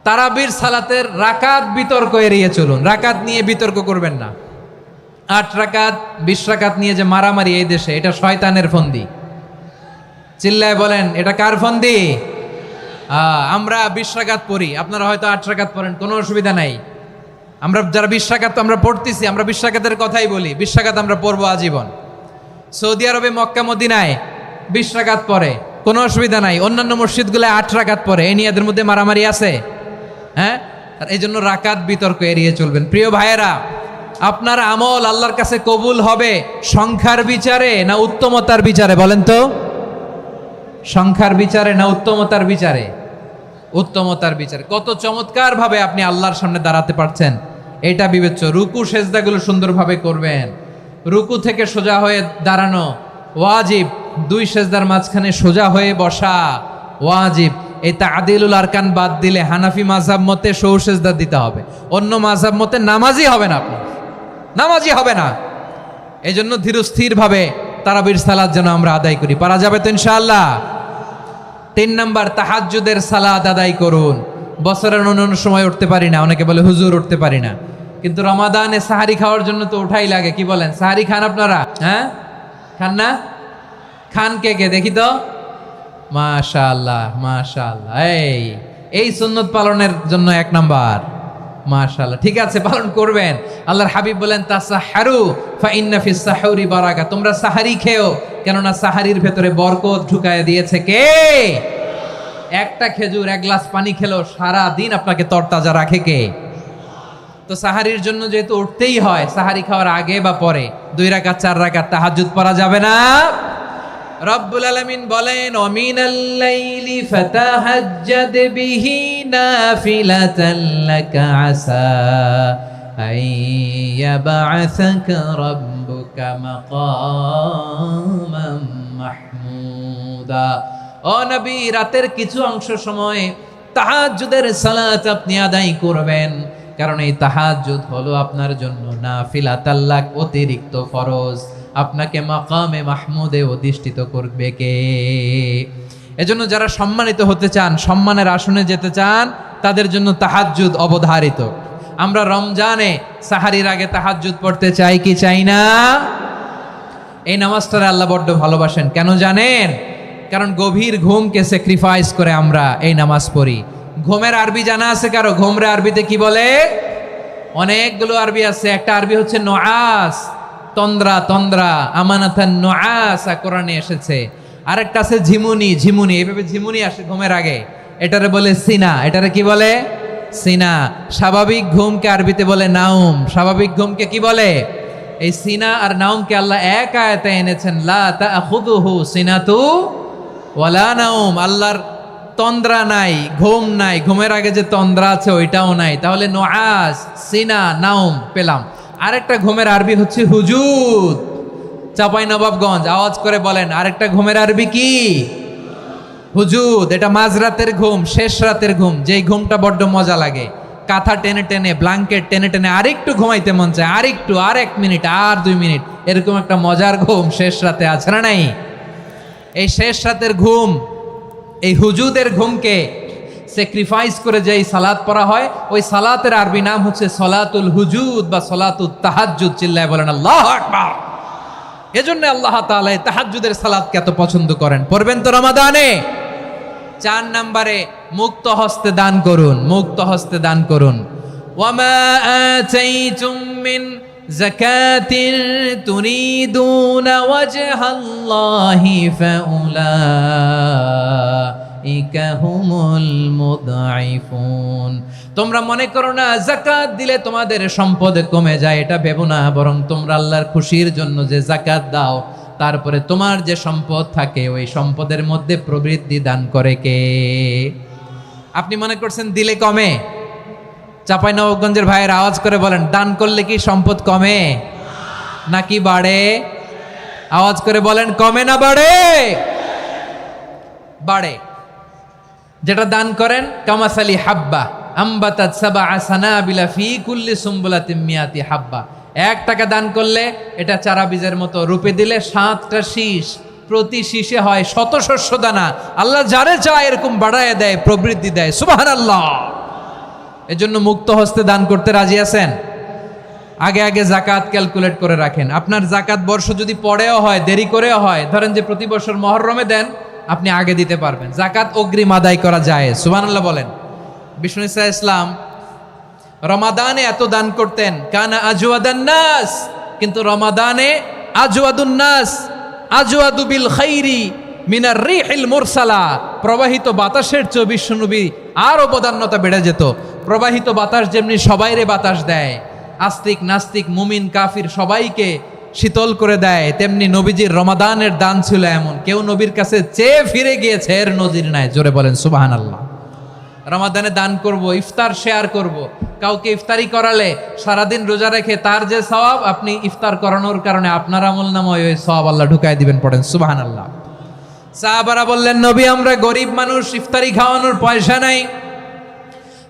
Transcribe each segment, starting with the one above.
তারাবির সালাতের রাকাত বিতর্ক এড়িয়ে চলুন, রাকাত নিয়ে বিতর্ক করবেন না। 8 রাকাত 20 রাকাত নিয়ে যে মারামারি এই দেশে, এটা শয়তানের ফন্দি। চিল্লায় বলেন এটা কার ফন্দি? আমরা 20 রাকাত পড়ি, আপনারা হয়তো 8 রাকাত পড়েন, কোনো অসুবিধা নাই। আমরা যারা 20 রাকাত আমরা পড়তেছি, আমরা 20 রাকাতের কথাই বলি, 20 রাকাত আমরা পড়বো আজীবন। সৌদি আরবে মক্কা মদিনায় 20 রাকাত পড়ে, কোনো অসুবিধা নাই। অন্যান্য মসজিদগুলোয় 8 রাকাত পড়ে, এই নিয়ে এদের মধ্যে মারামারি আছে? হ্যাঁ, এই জন্য রাকাত বিতর্ক এড়িয়ে চলবেন। প্রিয় ভাইয়েরা, আপনার আমল আল্লাহর কাছে কবুল হবে সংখ্যার বিচারে না উত্তমতার বিচারে? বলেন তো, সংখ্যার বিচারে না উত্তমতার বিচারে? উত্তমতার বিচারে। কত চমৎকার ভাবে আপনি আল্লাহর সামনে দাঁড়াতে পারছেন এটা বিবেচ্য। রুকু সেজদাগুলো সুন্দরভাবে করবেন, রুকু থেকে সোজা হয়ে দাঁড়ানো ওয়াজিব, 2 সেজদার মাঝখানে সোজা হয়ে বসা ওয়াজিব। এই তাদিলুল আরকান বাদ দিলে হানাফি মাযহাব মতে সৌ সেজদা দিতে হবে, অন্য মাযহাব মতে নামাজই হবে না, আপনি নামাজই হবে না। এই জন্য ধীরস্থির ভাবে তারাবির সালাত যেন আমরা আদায় করি। পারা যাবে তো ইনশাআল্লাহ? 3 নাম্বার, তাহাজ্জুদের সালাত আদায় করুন। বছরের অন্য সময় উঠতে পারি না, অনেকে বলে হুজুর উঠতে পারি না, কিন্তু রমাদানে সাহারি খাওয়ার জন্য তো ওঠাই লাগে। কি বলেন, সাহারি খান আপনারা? হ্যাঁ, খান না? খান কে কে দেখি তো? মাশাআল্লাহ মাশাআল্লাহ, এই সুন্নত পালনের জন্য 1 নাম্বার। মাশাআল্লাহ, ঠিক আছে, পালন করবেন। আল্লাহর হাবিব বলেন তাসাহহারু ফা ইন্না ফিস সাহুরি বারাকা, তোমরা সাহারি খেও, কেননা সাহারির ভেতরে বরকত ঢুকায় দিয়েছে কে? একটা খেজুর, 1 গ্লাস পানি খেলো সারা দিন আপনাকে তরতাজা রাখে কে? তো সাহারির জন্য যেহেতু উঠতেই হয়, সাহারি খাওয়ার আগে বা পরে 2 রাকাত 4 রাকাত তাহাজ্জুদ পড়া যাবে না? রব্বুল আলামিন বলেন ওয়ামিনাল লাইলি ফাতাহাজ্জাদ বিহি নাফিলাতান লাকা আসা আইয়াবআসাকা রাব্বুকা মাকামান মাহমুদা। ও নবী, রাতের কিছু অংশ সময় তাহাজ্জুদের সালাত আপনি আদায় করবেন, কারণ এই তাহাজ্জুদ হলো আপনার জন্য নাফিলাতাল লাক, অতিরিক্ত ফরজ। আপনাকে মাকামে মাহমুদে অধিষ্ঠিত করবে কে? এজন্য যারা সম্মানিত হতে চান, সম্মানের আসনে যেতে চান, তাদের জন্য তাহাজ্জুদ অবধারিত। আমরা রমজানে সাহারির আগে তাহাজ্জুদ পড়তে চাই কি চাই না? এই নামাজটারে আল্লাহ বড্ড ভালোবাসেন, কেন জানেন? কারণ গভীর ঘুমকে স্যাক্রিফাইস করে আমরা এই নামাজ পড়ি। ঘুমের আরবি জানা আছে কারো? ঘুমরে আরবিতে কি বলে? অনেকগুলো আরবি আছে। একটা আরবি হচ্ছে নুআস, তন্দ্রা, তন্দ্রা, আমানাতান নুআসা কোরআনে এসেছে। আরেকটা আছে ঝিমুনি, ঝিমুনি, এইভাবে ঝিমুনি আসে ঘুমের আগে, এটারে বলে সিনা। এটারে কি বলে? সিনা। স্বাভাবিক ঘুমকে আরবিতে বলে নাউম। স্বাভাবিক ঘুমকে কি বলে? এই সিনা আর নাউমকে আল্লাহ এক আয়াতে এনেছেন, লা তাখুযুহু সিনাতু ওয়ালা নাউম। আল্লাহর তন্দ্রা নাই, ঘুম নাই, ঘুমের আগে যে তন্দ্রা আছে ওইটাও নাই। তাহলে নুআস, সিনা, নাউম পেলাম। আরেকটা ঘুমের আরবি হচ্ছে হুজুদ। চাঁপাইনবাবগঞ্জ আওয়াজ করে বলেন, আরেকটা ঘুমের আরবি কি? হুজুদ। এটা মাঝরাতের ঘুম, শেষ রাতের ঘুম, যেই ঘুমটা বড্ড মজা লাগে। কাঁথা টেনে টেনে, ব্ল্যাঙ্কেট টেনে টেনে আরেকটু ঘুমাইতে মন চায়, আরেকটু, আর 1 মিনিট, আর 2 মিনিট, এরকম একটা মজার ঘুম শেষ রাতে আছে না নাই? এই শেষ রাতের ঘুম, এই হুজুদের ঘুমকে স্যাক্রিফাইস করে যেই সালাত পড়া হয়, ওই সালাতের আরবি নাম হচ্ছে সলাতুল হুজুদ বা সলাতুত তাহাজ্জুদ। চিল্লায় বলেন আল্লাহু আকবার। এজন্য আল্লাহ তাআলা এই তাহাজ্জুদের সালাতকে এত পছন্দ করেন। পড়বেন তো রমাদানে? 4 নম্বরে মুক্ত হস্তে দান করুন, মুক্ত হস্তে দান করুন। ওয়ামা আতাইতুম মিন যাকাতিন তুরিদুনা ওয়াজহাল্লাহি ফাউলাইকা হুমুল মুদঈফুন। তোমরা মনে করো না যাকাত দিলে তোমাদের সম্পদ কমে যায়, এটা ভেবো না, বরং তোমরা আল্লাহর খুশির জন্য যে যাকাত দাও, তারপরে তোমার যে সম্পদ থাকে ওই সম্পদের মধ্যে প্রবৃদ্ধি দান করে কে? আপনি মনে করছেন দিলে কমে? চাঁপাইনবাবগঞ্জের ভাইয়ের আওয়াজ করে বলেন, দান করলে কি সম্পদ কমে নাকি বাড়ে? আওয়াজ করে বলেন, কমে না বাড়ে? বাড়ে। যেটা দান করেন, কামাসালি হাব্বা আম্বাতাত সাবআ সানাবিলা ফি কুল্লি সুম্বুলাতিন মিয়াতি হাব্বা। 1 টাকা দান করলে এটা চারা বীজের মতো, রূপে দিলে 7টা শীষ, প্রতি শীষে হয় 100 শস্য দানা। আল্লাহ যারে চায় এরকম বাড়ায় দেয়, প্রবৃদ্ধি দেয়। সুবহানাল্লাহ। এজন্য মুক্ত হস্তে দান করতে রাজি আছেন? আগে আগে জাকাত ক্যালকুলেট করে রাখেন। আপনার জাকাত বর্ষ যদি পরেও হয়, দেরি করেও হয়, ধরেন যে প্রতি বছর মহরমে দেন, আপনি আগে দিতে পারবেন। জাকাত অগ্রিম আদায় করা যায়। সুবহানাল্লাহ বলেন। বিষ্ণু ইসা ইসলাম রমাদানে এত দান করতেন, কানা আজওয়াদান নাস, কিন্তু রমাদানে আজওয়াদুন নাস আজওয়াদু বিল খাইরি মিনার রিহিল মুরসালা, প্রবাহিত বাতাসের চেয়ে বিশ্বনবী আরো বদান্যতা বেড়ে যেত। প্রবাহিত বাতাস যেমনি সবাইরে বাতাস দেয়, আস্তিক নাস্তিক মুমিন কাফির সবাইকে শীতল করে দেয়, তেমনি নবীজির রমাদানের দান ছিল এমন, কেউ নবীর কাছে চেয়ে ফিরে গিয়েছে এর নজির নাই। জোরে বলেন সুবহানাল্লাহ। রমাদানে দান করব, ইফতার শেয়ার করব। কাউকে ইফতারি করালে সারাদিন রোজা রেখে তার যে সওয়াব, আপনি ইফতার করানোর কারণে আপনার আমলনামায় ওই সওয়াব আল্লাহ ঢুকাই দিবেন। পড়েন সুবহানাল্লাহ। সাহাবারা বললেন, নবী আমরা গরিব মানুষ, ইফতারি খাওয়ানোর পয়সা নাই।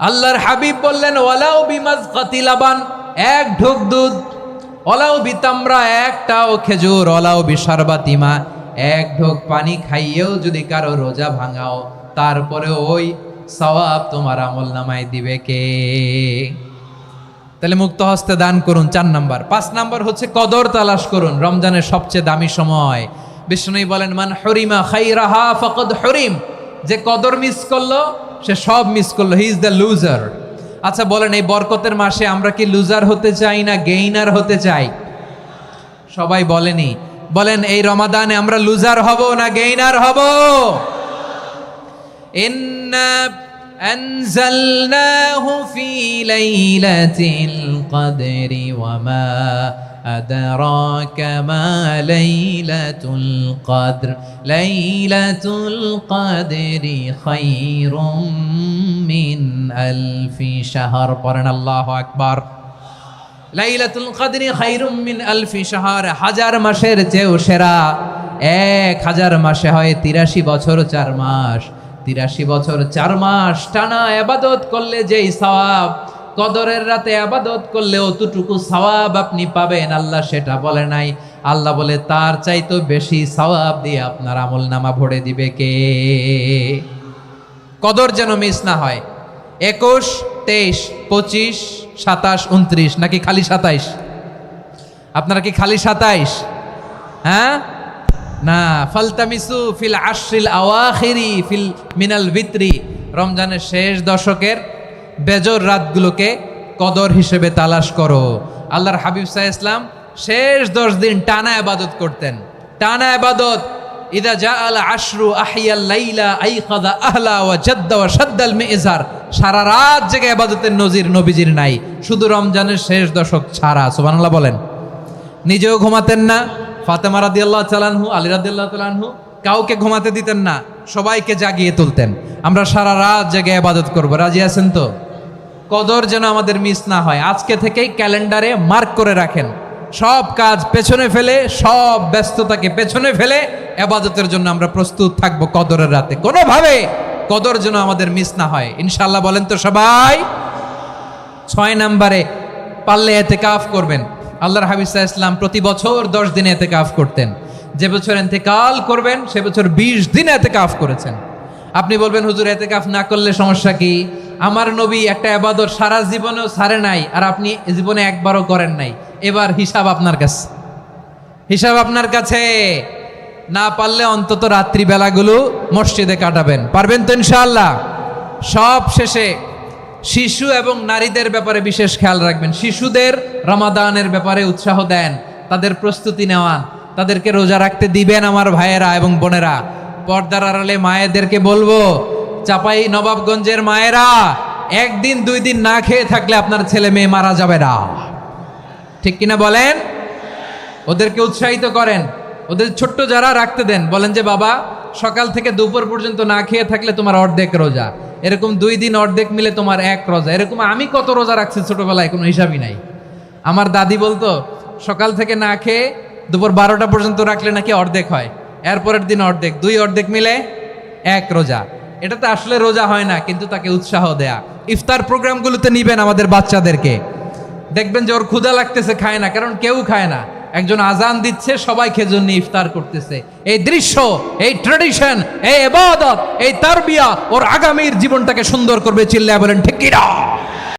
আল্লাহর হাবিব বললেন, ওয়ালাউ বিমাজকাতি লাবান, এক ঢোক দুধ, ওয়ালাউ বিতামরা, একটাও খেজুর, ওয়ালাউ বিশারবাতিমা, এক ঢোক পানি খাইয়েও যদি কারো রোজা ভাঙাও, তারপরে ওই সওয়াব তোমার আমলনামায় দিবে কে? তাহলে মুক্ত হস্তে দান করুন, 4 নাম্বার। 5 নাম্বার হচ্ছে কদর তালাশ করুন। রমজানের সবচেয়ে দামি সময়। বিষ্ণু বলেন, মান হরিমা খাইরাহা ফাকাদ হরিম, যে কদর মিস করলো সে সব মিস করলো, হি ইজ দ্য লুজার। আচ্ছা বলেন, এই বরকতের মাসে আমরা কি লুজার হতে চাই না গেইনার হতে চাই? সবাই বলেনি, বলেন এই রমাদানে আমরা লুজার হব না গেইনার হব? ইন্না আনজালনাহু ফি লাইলাতিল কদরি ওয়া মা আদরাকা মা লাইলাতুল কদর, লাইলাতুল কদরি খায়রুম মিন আলফি শাহর। পড়েন আল্লাহু আকবার। লাইলাতুল কদরি খায়রুম মিন আলফি শাহর, 1000 মাসের চেয়েও সেরা। 1000 মাসে হয় 83 বছর 4 মাস। 83 বছর 4 মাস টানা ইবাদত করলে যেই সওয়াব, কদরের রাতে ইবাদত করলে অতটুকু সওয়াব আপনি পাবেন, আল্লাহ সেটা বলে নাই। আল্লাহ বলে তার চাইতে বেশি সওয়াব দিয়ে আপনার আমলনামা ভরে দিবে কে? কদর যেন মিস না হয়। 21, 23, 25, 27, 29 নাকি খালি 27? আপনারা কি খালি 27? হ্যাঁ না, ফালতামিসু ফিল আশরিল আওয়াখিরি ফিল মিনাল ভিতরি, রমজানের শেষ দশকের বেজর রাতগুলোকে কদর হিসেবে তালাশ করো। আল্লাহর হাবিব সাল্লাল্লাহু আলাইহি ওয়াসাল্লাম শেষ 10 দিন টানা ইবাদত করতেন, টানা ইবাদত। ইদা জাআল আশরু আহিয়াল লাইলা আইকাযা আহলা ওয়া জাদ্দা ওয়া শাদ্দাল মিজার, সারা রাত জেগে ইবাদতের নজির নবীজির নাই, শুধু রমজানের শেষ দশক ছাড়া। সুবহানাল্লাহ বলেন। নিজেও ঘুমাতেন না। ফাতেমা রাদিয়াল্লাহু তাআলা আনহু, আলী রাদিয়াল্লাহু তাআলা আনহু কাউকে ঘুমাতে দিতেন না, সবাইকে জাগিয়ে তুলতেন। আমরা সারা রাত জেগে ইবাদত করব। রাজি আছেন তো? কদর যেন আমাদের মিস না হয়। আজকে থেকেই ক্যালেন্ডারে মার্ক করে রাখেন, সব কাজ পেছনে ফেলে, সব ব্যস্ততাকে পেছনে ফেলে ইবাদতের জন্য আমরা প্রস্তুত থাকবো কদরের রাতে। কোনোভাবে কদর যেন আমাদের মিস না হয়, ইনশাআল্লাহ। বলেন তো সবাই। 6 নম্বরে পারলে ইতিকাফ করবেন। আল্লাহর হাবিব সাল্লাল্লাহু আলাইহি ওয়াসাল্লাম প্রতি বছর 10 দিন ইতিকাফ করতেন। যে বছর ইন্তেকাল করবেন সে বছর 20 দিন ইতিকাফ করেছেন। আপনি বলবেন, হুজুর ইতিকাফ না করলে সমস্যা কি? আমার নবী একটা ইবাদত সারা জীবনেও ছাড়ে নাই, আর আপনি জীবনে একবারও করেন নাই। এবার হিসাব আপনার কাছে, হিসাব আপনার কাছে। না পারলে অন্তত রাত্রি বেলাগুলো মসজিদে কাটাবেন। পারবেন তো ইনশাআল্লাহ? সব শেষে শিশু এবং নারীদের ব্যাপারে বিশেষ খেয়াল রাখবেন। শিশুদের রমাদানের ব্যাপারে উৎসাহ দেন, তাদের প্রস্তুতি নেওয়ান, তাদেরকে রোজা রাখতে দিবেন। আমার ভাইয়েরা এবং বোনেরা, পর্দার আড়ালে মায়েদেরকে বলবো, চাপাই নবাবগঞ্জের মায়েরা, 1 দিন 2 দিন না খেয়ে থাকলে আপনার ছেলে মেয়ে মারা যাবে না। ঠিক কিনা বলেন? ওদেরকে উৎসাহিত করেন। ওদের ছোট্ট যারা রাখতে দেন, বলেন যে বাবা সকাল থেকে দুপুর পর্যন্ত না খেয়ে থাকলে তোমার অর্ধেক রোজা, এরকম 2 দিন অর্ধেক মিলে তোমার 1 রোজা। এরকম আমি কত রোজা রাখছি ছোটবেলায়, কোনো হিসাবই নাই। আমার দাদি বলতো সকাল থেকে না খেয়ে দুপুর 12টা পর্যন্ত রাখলে নাকি অর্ধেক হয়, এরপরের দিন অর্ধেক, 2 অর্ধেক মিলে 1 রোজা। এটা তো আসলে রোজা হয় না, কিন্তু তাকে উৎসাহ দেয়া। ইফতার প্রোগ্রামগুলোতে নিবেন আমাদের বাচ্চাদেরকে, দেখবেন যে ওর ক্ষুধা লাগতেছে, খায় না, কারণ কেউ খায় না। একজন আজান দিচ্ছে, সবাই খেজুর নিয়ে ইফতার করতেছে। এই দৃশ্য, এই ট্র্যাডিশন, এই ইবাদত, এই তারবিয়া ওর আগামীর জীবনটাকে সুন্দর করবে। চিল্লায়া বলেন ঠিক কিনা?